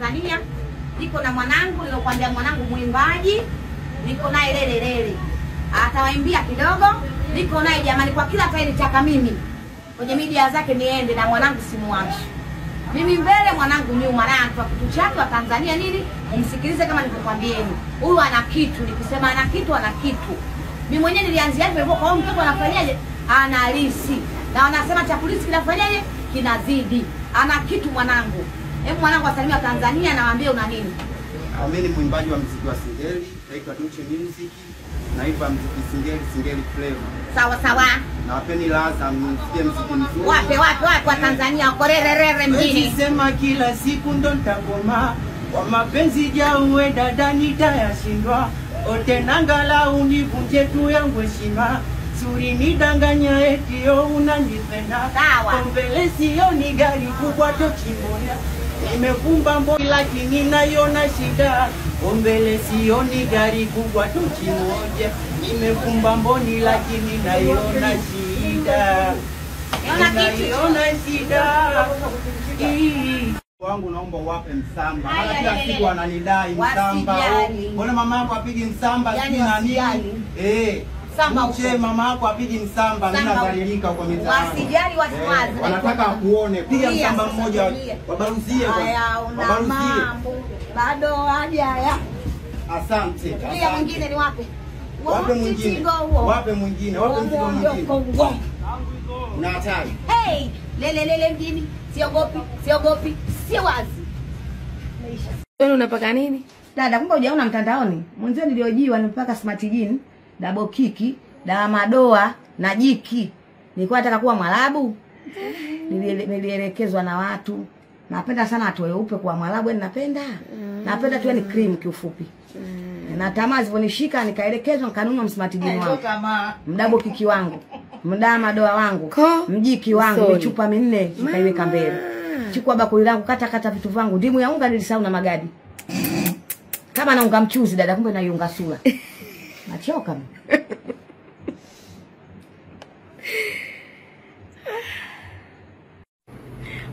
Tanzania. Niko na mwanangu, nilokuambia mwanangu mwimbaji. Niko naye Lele. Atawaimbia kidogo. Niko naye jamani, kwa kila atanitaka mimi kwenye media zake niende, na mwanangu simuachi. Mimi mbele, mwanangu nyuma, na kwa kitu chake wa Tanzania nini? Umsikilize kama nilivyokuambieni. Huyu ana kitu, nikisema ana kitu ana kitu. Mimi mwenyewe nilianzia hivyo kwa hiyo mtoto anafanyaje? Analisi. Na wanasema cha polisi kinafanyaje? Kinazidi. Ana kitu mwanangu. Hebu mwanangu asalimia Tanzania na waambie una nini? Mimi ni mwimbaji wa muziki wa Singeli, naitwa Duche Music. Naimba muziki Singeli flavor. Sawa. Na wapeni laza msikie muziki mzuri. Wape kwa Tanzania korerere mjini. Sema kila siku ndo nitakoma. Kwa mapenzi jauwe dada nitayashindwa. Ote nangala univunje tu yangu heshima. Suri nidanganya eti yo unanipenda. Mbele sio ni gari kubwa tochimoya. Nimekumba mboni lakini naiona shida. Mbele sio ni gari kubwa tochimoja. Nimekumba mboni lakini naiona shida. Naiona shida. Wangu naomba uwape msamba. Hata kila siku wananidai msamba. Mbona mama yako apigi msamba sisi na nini? Samba uche mama yako apigi msamba, mimi nadhalilika kwa mitaani. Wasijali wasiwazi. Wanataka kuone piga msamba mmoja wabaruzie kwa. Wabaruzie. Bado haja ya. Asante. Pia mwingine ni wapi? Wape mwingine. Wape mwingine. Wape mzigo mwingine. Una hatari. Hey, Lele mjini. Siogopi. Sio wazi. Wewe unapaka nini? Dada, kumbe hujaona mtandaoni. Mwanzo niliojiwa nipaka smart jean, double kiki, dawa madoa na jiki. Nilikuwa nataka kuwa Mwarabu. Nilielekezwa na watu. Napenda sana watu weupe kwa Mwarabu, yani napenda. Napenda tu ni cream kiufupi. Na tamaa zilionishika nikaelekezwa nikanunua smart jean wangu. Mdabo kiki wangu. Mdaa madoa wangu. Mjiki wangu, michupa 4 nikaiweka mbele. Chukua bakuli langu kata vitu vangu. Ndimu ya unga nilisahau na magadi. Kama na unga mchuzi dada, kumbe na unga sula. Nachoka.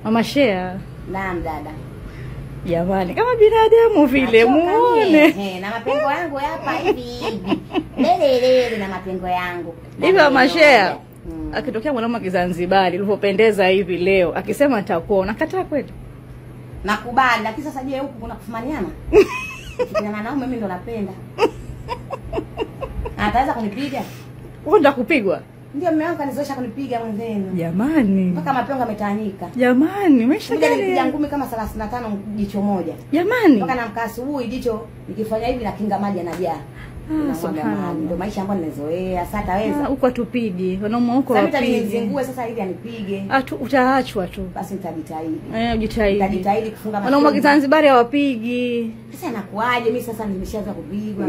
Mama Shea. Naam dada. Jamani, kama binadamu vile muone. Na mapengo yangu hapa hivi. Lele na mapengo yangu. Hivi Mama Shea. Akitokea mwanamke Kizanzibari ulipopendeza hivi leo, akisema atakuwa unakataa kweli? Nakubali, lakini sasa je huku kuna kufumaniana? Kina wanaume mimi ndo napenda. Ataweza kunipiga? Wewe ndo kupigwa? Ndio mume wangu kanizoesha kunipiga mwenzenu. Jamani. Mpaka mapengo yametanyika. Jamani, umeshaga nipiga ngumi kama 35 jicho moja. Jamani. Mpaka namka asubuhi jicho nikifanya hivi na kinga maji yanajaa. Subhanallah. Ndio maisha ambayo nimezoea. Sasa taweza. Huko atupigi. Wanaume huko wapige. Sasa nizingue sasa hivi anipige. Utaachwa tu. Basi nitajitahidi. Ujitahidi. Nitajitahidi kufunga macho. Wanaume Kizanzibari hawapigi. Sasa inakuaje mimi sasa nimeshaanza kupigwa.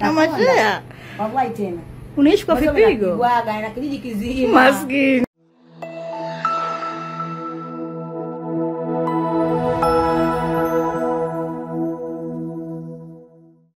Mama Shea. Wallahi tena. Unaishi kwa vipigo? Bwaga na kijiji kizima. Maskini.